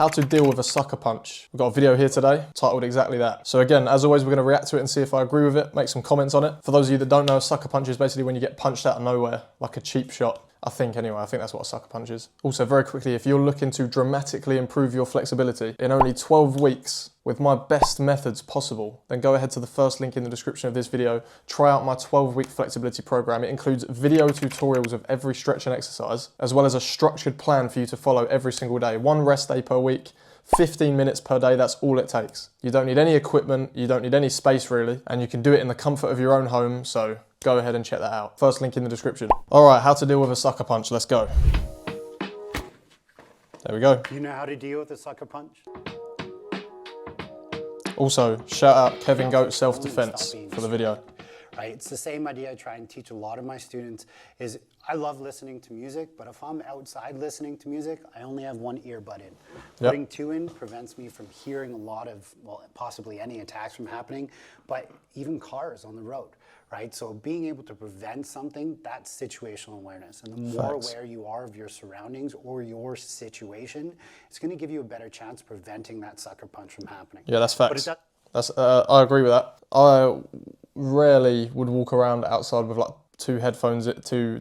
How to deal with a sucker punch. We've got a video here today titled exactly that. So again, as always, we're going to react to it and see if I agree with it, make some comments on it. For those of you that don't know, a sucker punch is basically when you get punched out of nowhere, like a cheap shot. I think anyway, I think that's what a sucker punch is. Also, very quickly, if you're looking to dramatically improve your flexibility in only 12 weeks with my best methods possible, then go ahead to the first link in the description of this video. Try out my 12-week flexibility program. It includes video tutorials of every stretch and exercise, as well as a structured plan for you to follow every single day. 1 rest day per week, 15 minutes per day, that's all it takes. You don't need any equipment, you don't need any space really, and you can do it in the comfort of your own home, so go ahead and check that out. First link in the description. All right, how to deal with a sucker punch, let's go. There we go. You know how to deal with a sucker punch? Also, shout out Kevin Goat Self-Defense for the video. Right, it's the same idea I try and teach a lot of my students is I love listening to music, but if I'm outside listening to music, I only have one earbud in. Putting 2 in prevents me from hearing a lot of, well, possibly any attacks from happening, but even cars on the road, right? So being able to prevent something, that's situational awareness. And the more aware you are of your surroundings or your situation, it's gonna give you a better chance of preventing that sucker punch from happening. Yeah, that's facts. I agree with that. I rarely would walk around outside with like 2 headphones, two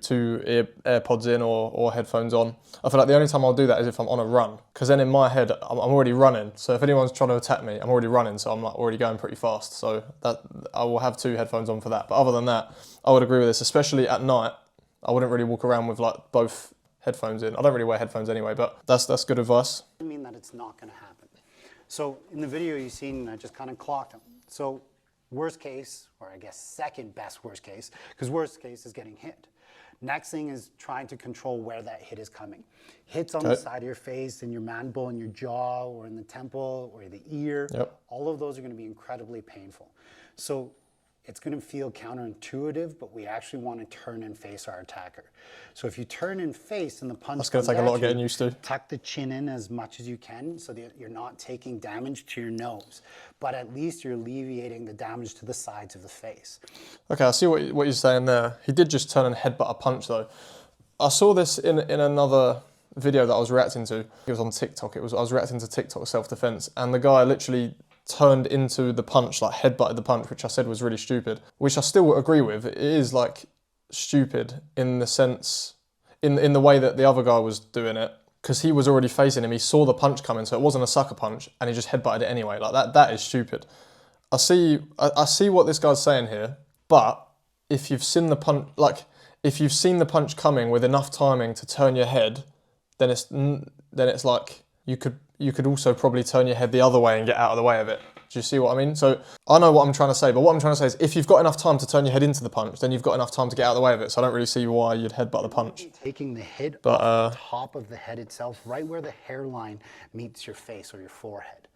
AirPods in or headphones on. I feel like the only time I'll do that is if I'm on a run, because then in my head I'm already running. So if anyone's trying to attack me, I'm already running, so I'm like already going pretty fast. So that I will have 2 headphones on for that. But other than that, I would agree with this, especially at night. I wouldn't really walk around with like both headphones in. I don't really wear headphones anyway, but that's good advice. I mean that it's not going to happen. So in the video you've seen, I just kind of clocked them. So worst case, or I guess second best worst case, because worst case is getting hit. Next thing is trying to control where that hit is coming. Hits on the side of your face, in your mandible, in your jaw, or in the temple, or the ear. All of those are going to be incredibly painful. So it's going to feel counterintuitive, but we actually want to turn and face our attacker. So if you turn and face and the punch that's going to take a lot of getting used to. Tuck the chin in as much as you can so that you're not taking damage to your nose, but at least you're alleviating the damage to the sides of the face. Okay, I see what you're saying there. He did just turn and headbutt a punch though. I saw this in another video that I was reacting to. It was on TikTok. I was reacting to TikTok self-defense, and the guy literally turned into the punch, like headbutted the punch, which I said was really stupid, which I still agree with. It is like stupid in the sense, in the way that the other guy was doing it, because he was already facing him. He saw the punch coming, so it wasn't a sucker punch, and he just headbutted it anyway. Like that is stupid. I see what this guy's saying here, but if you've seen the punch, like if you've seen the punch coming with enough timing to turn your head, then it's like you could also probably turn your head the other way and get out of the way of it. Do you see what I mean? So I know what I'm trying to say, but what I'm trying to say is if you've got enough time to turn your head into the punch, then you've got enough time to get out of the way of it. So I don't really see why you'd headbutt the punch. Taking the hit off the top of the head itself, right where the hairline meets your face or your forehead.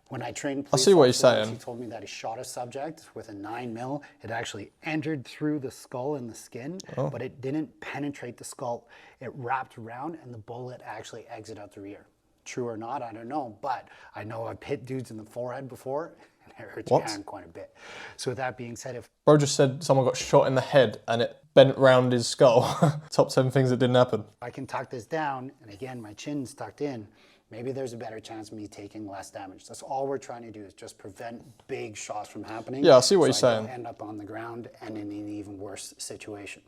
When I trained police officers, he told me that he shot a subject with a 9mm. It actually entered through the skull and the skin, but it didn't penetrate the skull. It wrapped around and the bullet actually exited out the rear. True or not, I don't know, but I know I've hit dudes in the forehead before and it hurts your hand quite a bit. So with that being said, if bro just said someone got shot in the head and it bent round his skull. Top 10 things that didn't happen. I can tuck this down, and again, my chin's tucked in, maybe there's a better chance of me taking less damage. That's all we're trying to do, is just prevent big shots from happening. Yeah, I see what you're so I saying. don't end up on the ground and in an even worse situation.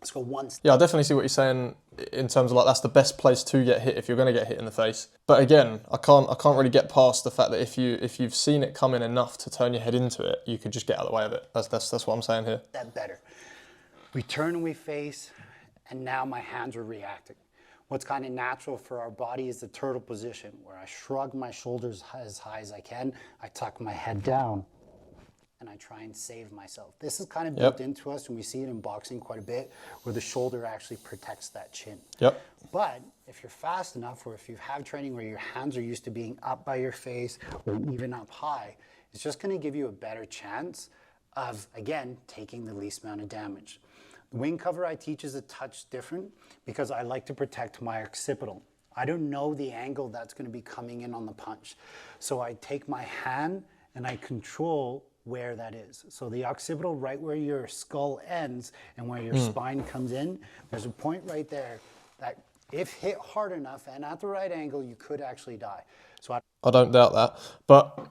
Let's go one step. Yeah, I definitely see what you're saying in terms of like that's the best place to get hit if you're going to get hit in the face. But again, I can't really get past the fact that if you've seen it coming enough to turn your head into it, you could just get out of the way of it. That's what I'm saying here. That better. We turn and we face, and now my hands are reacting. What's kind of natural for our body is the turtle position, where I shrug my shoulders as high as I can, I tuck my head down, and I try and save myself. This is kind of built into us, and we see it in boxing quite a bit, where the shoulder actually protects that chin. But if you're fast enough, or if you have training where your hands are used to being up by your face, or even up high, it's just gonna give you a better chance of, again, taking the least amount of damage. The wing cover I teach is a touch different because I like to protect my occipital. I don't know the angle that's gonna be coming in on the punch. So I take my hand and I control where that is. So the occipital, right where your skull ends and where your spine comes in, there's a point right there that If hit hard enough and at the right angle, you could actually die. So I don't doubt that. But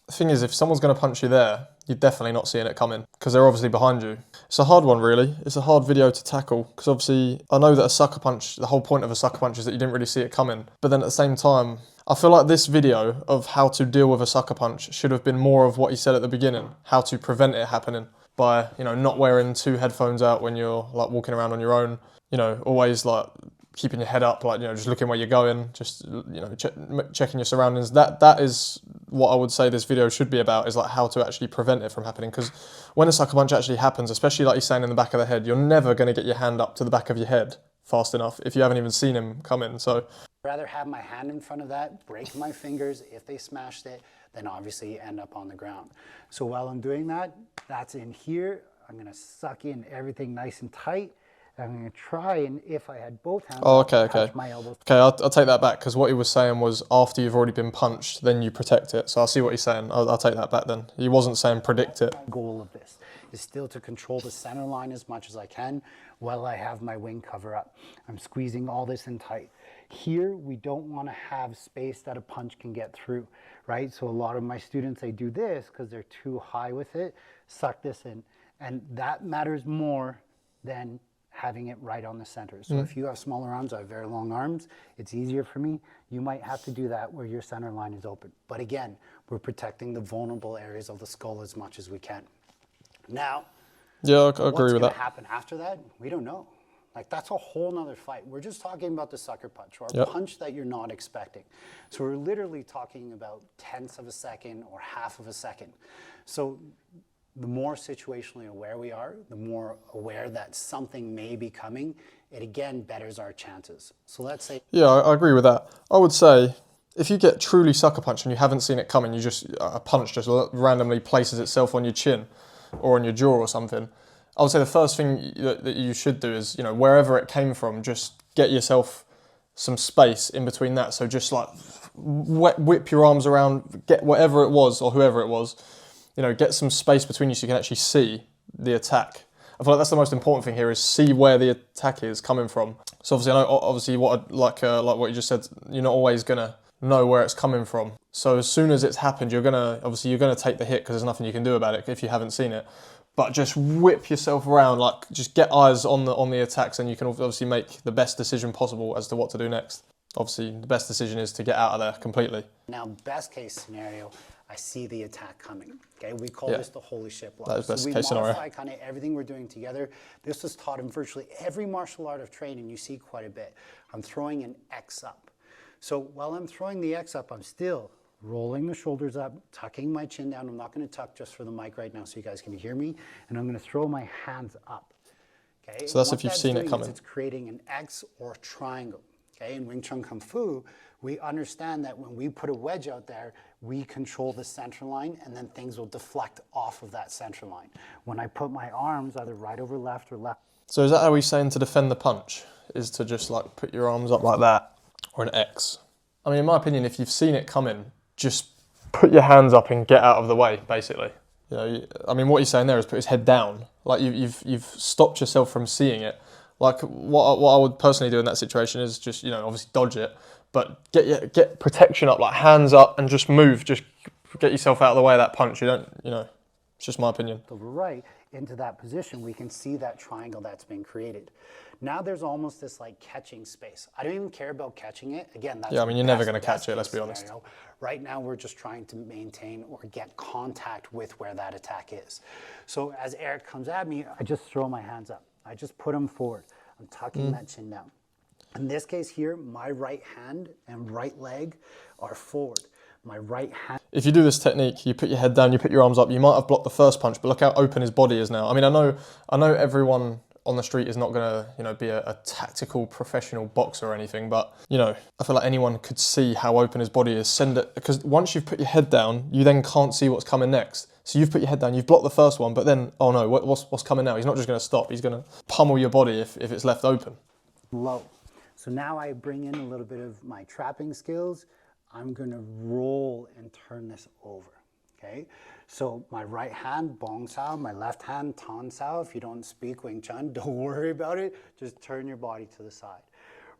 the thing is, if someone's going to punch you there, you're definitely not seeing it coming because they're obviously behind you. It's a hard one, really. It's a hard video to tackle because obviously I know that a sucker punch, the whole point of a sucker punch is that you didn't really see it coming. But then at the same time, I feel like this video of how to deal with a sucker punch should have been more of what he said at the beginning, how to prevent it happening by, you know, not wearing 2 headphones out when you're like walking around on your own, you know, always like keeping your head up, like, you know, just looking where you're going, just, you know, checking your surroundings. That is what I would say this video should be about, is like how to actually prevent it from happening. Because when a sucker punch actually happens, especially like he's saying in the back of the head, you're never going to get your hand up to the back of your head fast enough if you haven't even seen him come in. So I'd rather have my hand in front of that, break my fingers if they smashed it, then obviously end up on the ground. So while I'm doing that, that's in here. I'm gonna suck in everything nice and tight. I'm gonna try, and if I had both hands, touch my elbows. Okay, I'll take that back, because what he was saying was after you've already been punched, then you protect it. So I'll see what he's saying. I'll take that back then. He wasn't saying predict it. The goal of this is still to control the center line as much as I can while I have my wing cover up. I'm squeezing all this in tight. Here, we don't want to have space that a punch can get through, right? So a lot of my students, they do this because they're too high with it, suck this in. And that matters more than having it right on the center. So if you have smaller arms, I have very long arms, it's easier for me. You might have to do that where your center line is open. But again, we're protecting the vulnerable areas of the skull as much as we can. Now, yeah, I agree with that. What's going to happen after that? We don't know. Like, that's a whole nother fight. We're just talking about the sucker punch, or a punch that you're not expecting. So we're literally talking about tenths of a second or half of a second. So the more situationally aware we are, the more aware that something may be coming, it again betters our chances. So let's say... Yeah, I agree with that. I would say if you get truly sucker punched and you haven't seen it coming, you just, a punch just randomly places itself on your chin or on your jaw or something, I would say the first thing that you should do is, you know, wherever it came from, just get yourself some space in between that. So just like whip your arms around, get whatever it was or whoever it was, you know, get some space between you so you can actually see the attack. I feel like that's the most important thing here, is see where the attack is coming from. So obviously, I know, obviously, like what you just said, you're not always gonna know where it's coming from. So as soon as it's happened, you're gonna take the hit because there's nothing you can do about it if you haven't seen it. But just whip yourself around, like just get eyes on the attacks, and you can obviously make the best decision possible as to what to do next. Obviously, the best decision is to get out of there completely. Now, best case scenario, I see the attack coming. Okay, we call this the holy ship block. That is best so we case scenario. modify kind of everything we're doing together. This was taught in virtually every martial art of training. You see quite a bit. I'm throwing an X up. So while I'm throwing the X up, I'm still rolling the shoulders up, tucking my chin down. I'm not going to tuck just for the mic right now so you guys can hear me. And I'm going to throw my hands up. Okay. So that's if you've seen it coming. It's creating an X or triangle. Okay. In Wing Chun Kung Fu, we understand that when we put a wedge out there, we control the center line, and then things will deflect off of that center line. When I put my arms either right over left or left. So is that how he's saying to defend the punch? Is to just like put your arms up like that, or an X? I mean, in my opinion, if you've seen it coming, just put your hands up and get out of the way, basically. You know, I mean, what he's saying there is put his head down. Like you've stopped yourself from seeing it. Like what I would personally do in that situation is just, you know, obviously dodge it, but get protection up, like hands up, and just move. Just get yourself out of the way of that punch. You don't, you know, it's just my opinion. To the right into that position, we can see that triangle that's been created. Now there's almost this like catching space. I don't even care about catching it. Again, that's I mean, you're never going to catch it, let's be honest. Scenario. Right now, we're just trying to maintain or get contact with where that attack is. So as Eric comes at me, I just throw my hands up. I just put them forward. I'm tucking that chin down. In this case here, my right hand and right leg are forward. My right hand. If you do this technique, you put your head down, you put your arms up, you might have blocked the first punch, but look how open his body is now. I mean, I know everyone on the street is not going to, you know, be a tactical professional boxer or anything, but, you know, I feel like anyone could see how open his body is. Send it, because once you've put your head down, you then can't see what's coming next. So you've put your head down, you've blocked the first one, but then, oh no, what's coming now? He's not just going to stop, he's going to pummel your body if it's left open. Low. So now I bring in a little bit of my trapping skills. I'm going to roll and turn this over, okay? So my right hand, Bong Sao, my left hand, Tan Sao. If you don't speak Wing Chun, don't worry about it. Just turn your body to the side.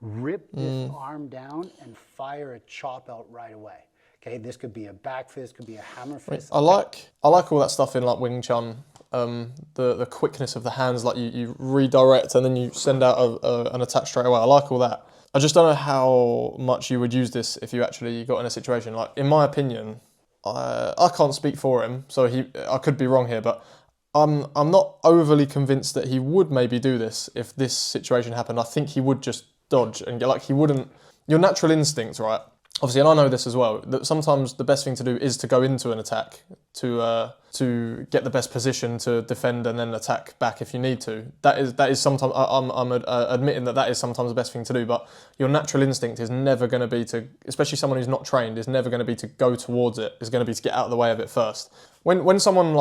rip this arm down and fire a chop out right away. Okay, this could be a back fist, could be a hammer fist. I like all that stuff in like Wing Chun. The quickness of the hands, like you redirect and then you send out an attack straight away. I like all that. I just don't know how much you would use this if you actually got in a situation. Like, in my opinion, I can't speak for him, so I could be wrong here, but I'm not overly convinced that he would maybe do this if this situation happened. I think he would just dodge and get, like, he wouldn't. Your natural instinct, right? Obviously, and I know this as well, that sometimes the best thing to do is to go into an attack to get the best position to defend and then attack back if you need to. That is sometimes, I'm admitting that is sometimes the best thing to do, but your natural instinct is never going to be to, especially someone who's not trained, is never going to be to go towards it. It's going to be to get out of the way of it first. When someone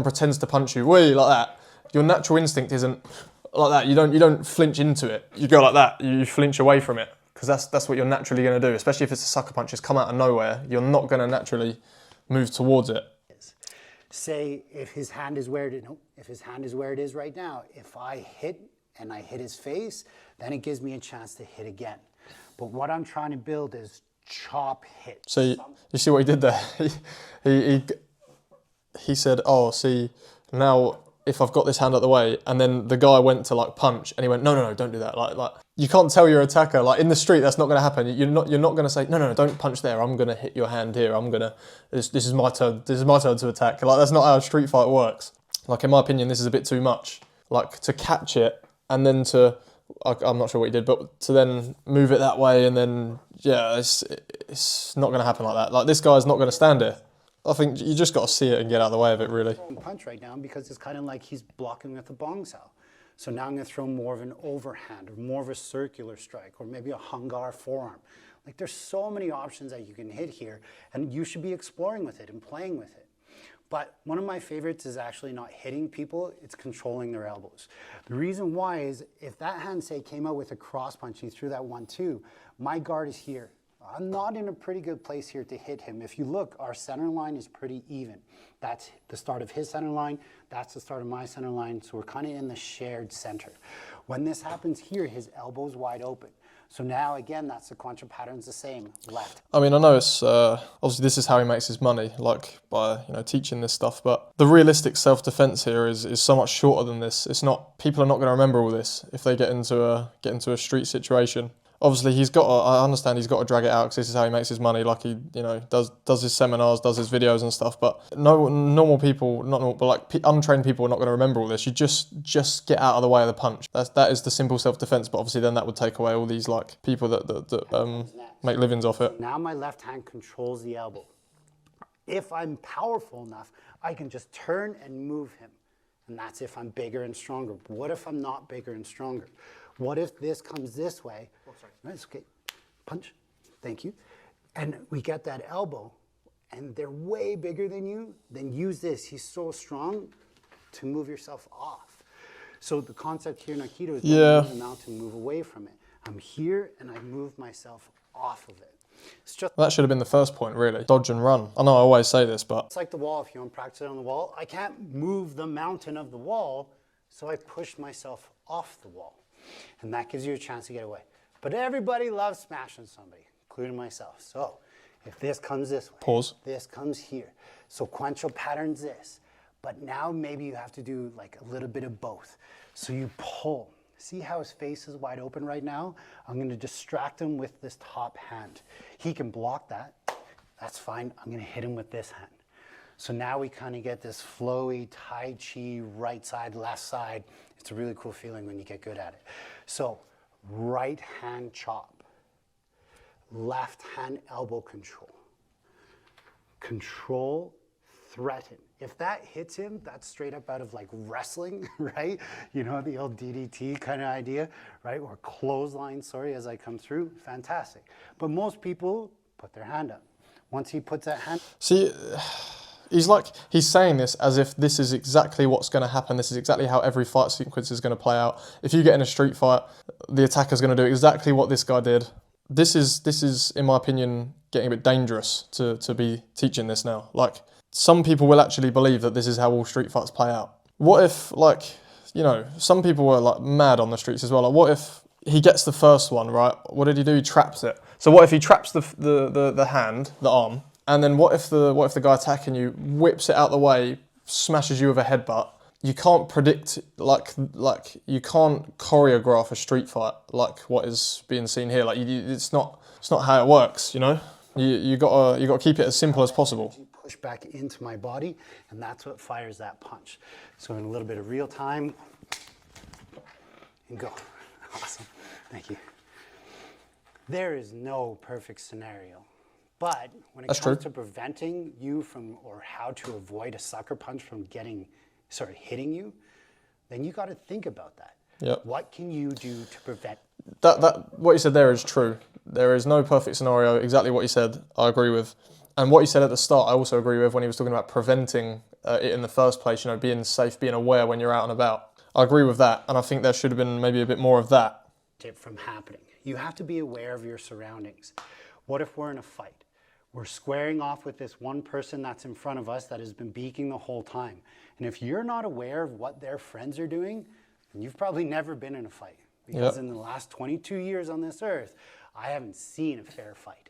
pretends to punch you, like that, your natural instinct isn't like that. You don't flinch into it. You go like that. You flinch away from it. Because that's what you're naturally going to do, especially if it's a sucker punch. It's come out of nowhere. You're not going to naturally move towards it. Say if his hand is where it is right now, if I hit and I hit his face, then it gives me a chance to hit again. But what I'm trying to build is chop hit. So you see what he did there? he said, "Oh, see, now if I've got this hand out the way," and then the guy went to like punch, and he went, "No, don't do that." Like you can't tell your attacker, like in the street, that's not going to happen. You're not going to say, no, don't punch there. I'm going to hit your hand here. This is my turn. This is my turn to attack. Like, that's not how a street fight works. Like, in my opinion, this is a bit too much. Like, to catch it and then I'm not sure what he did, but to then move it that way and then, yeah, it's not going to happen like that. Like, this guy's not going to stand here. I think you just got to see it and get out of the way of it, really. Punch right now because it's kind of like he's blocking with a bong sao. So now I'm going to throw more of an overhand or more of a circular strike or maybe a hung guard forearm. Like, there's so many options that you can hit here, and you should be exploring with it and playing with it. But one of my favorites is actually not hitting people, it's controlling their elbows. The reason why is if that hand, say, came out with a cross punch and he threw that 1-2, my guard is here. I'm not in a pretty good place here to hit him. If you look, our center line is pretty even. That's the start of his center line. That's the start of my center line. So we're kind of in the shared center. When this happens here, his elbow's wide open. So now, again, that sequential pattern's the same, left. I mean, I know it's, obviously this is how he makes his money, like by, teaching this stuff, but the realistic self-defense here is so much shorter than this. It's not, people are not going to remember all this if they get into a street situation. Obviously, I understand he's got to drag it out because this is how he makes his money. Like he, does his seminars, does his videos and stuff. But normal people, untrained people are not going to remember all this. You just get out of the way of the punch. That is the simple self-defense. But obviously, then that would take away all these like people that make livings off it. Now my left hand controls the elbow. If I'm powerful enough, I can just turn and move him. And that's if I'm bigger and stronger. But what if I'm not bigger and stronger? What if this comes this way? Oh, sorry. That's okay. Punch. Thank you. And we get that elbow, and they're way bigger than you. Then use this. He's so strong to move yourself off. So the concept here in Aikido is move the mountain, move away from it. I'm here, and I move myself off of it. It's just that should have been the first point, really. Dodge and run. I know I always say this, but it's like the wall. If you want to practice it on the wall, I can't move the mountain of the wall, so I push myself off the wall. And that gives you a chance to get away. But everybody loves smashing somebody, including myself. So if this comes this way, pause. This comes here. Sequential pattern's this. But now maybe you have to do like a little bit of both. So you pull. See how his face is wide open right now? I'm going to distract him with this top hand. He can block that. That's fine. I'm going to hit him with this hand. So now we kind of get this flowy Tai Chi, right side, left side. It's a really cool feeling when you get good at it. So right hand chop, left hand elbow control. Control, threaten. If that hits him, that's straight up out of like wrestling, right? You know, the old DDT kind of idea, right? Or clothesline, sorry, as I come through, fantastic. But most people put their hand up. Once he puts that hand... See, he's saying this as if this is exactly what's going to happen. This is exactly how every fight sequence is going to play out. If you get in a street fight, the attacker's going to do exactly what this guy did. This is, in my opinion, getting a bit dangerous to be teaching this now. Like, some people will actually believe that this is how all street fights play out. What if, some people were like mad on the streets as well. Like, what if he gets the first one, right? What did he do? He traps it. So what if he traps the hand, the arm, and then what if the guy attacking you whips it out the way, smashes you with a headbutt? You can't predict, like you can't choreograph a street fight like what is being seen here. Like it's not how it works, you know. You gotta keep it as simple as possible. Push back into my body, and that's what fires that punch. So in a little bit of real time, and go. Awesome, thank you. There is no perfect scenario, but when it comes to preventing you from, or how to avoid a sucker punch from hitting you, then you got to think about that. Yep. What can you do to prevent? That what you said there is true. There is no perfect scenario. Exactly what you said, I agree with. And what you said at the start, I also agree with when he was talking about preventing it in the first place. You know, being safe, being aware when you're out and about. I agree with that, and I think there should have been maybe a bit more of that. From happening. You have to be aware of your surroundings. What if we're in a fight? We're squaring off with this one person that's in front of us that has been beaking the whole time. And if you're not aware of what their friends are doing, then you've probably never been in a fight. Because in the last 22 years on this earth, I haven't seen a fair fight.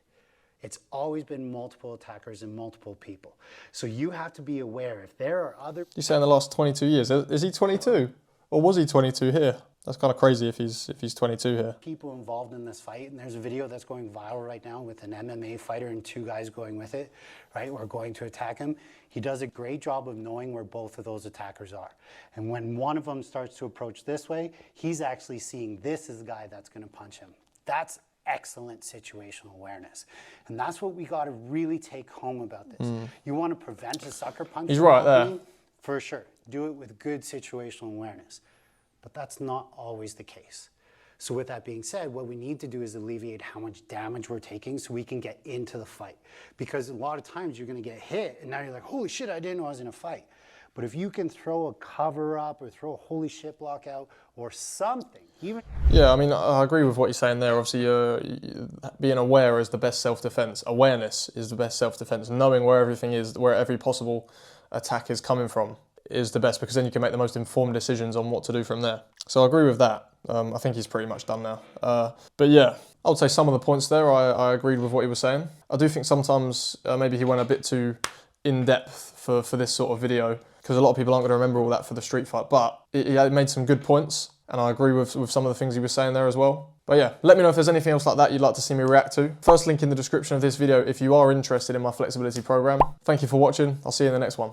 It's always been multiple attackers and multiple people. So you have to be aware if there are other... You say in the last 22 years. Is he 22? Or was he 22 here? That's kind of crazy if he's 22 here. People involved in this fight, and there's a video that's going viral right now with an MMA fighter and two guys going with it, right, or going to attack him. He does a great job of knowing where both of those attackers are. And when one of them starts to approach this way, he's actually seeing this is the guy that's going to punch him. That's excellent situational awareness. And that's what we got to really take home about this. You want to prevent a sucker punch? He's right there. For sure. Do it with good situational awareness. But that's not always the case. So with that being said, what we need to do is alleviate how much damage we're taking so we can get into the fight. Because a lot of times you're going to get hit and now you're like, holy shit, I didn't know I was in a fight. But if you can throw a cover up or throw a holy shit block out or something, even... Yeah, I mean, I agree with what you're saying there. Obviously, being aware is the best self-defense. Awareness is the best self-defense. Knowing where everything is, where every possible attack is coming from, is the best, because then you can make the most informed decisions on what to do from there. So I agree with that. I think he's pretty much done now. But yeah, I would say some of the points there, I agreed with what he was saying. I do think sometimes maybe he went a bit too in-depth for this sort of video, because a lot of people aren't going to remember all that for the street fight. But he made some good points, and I agree with some of the things he was saying there as well. But yeah, let me know if there's anything else like that you'd like to see me react to. First link in the description of this video if you are interested in my flexibility program. Thank you for watching. I'll see you in the next one.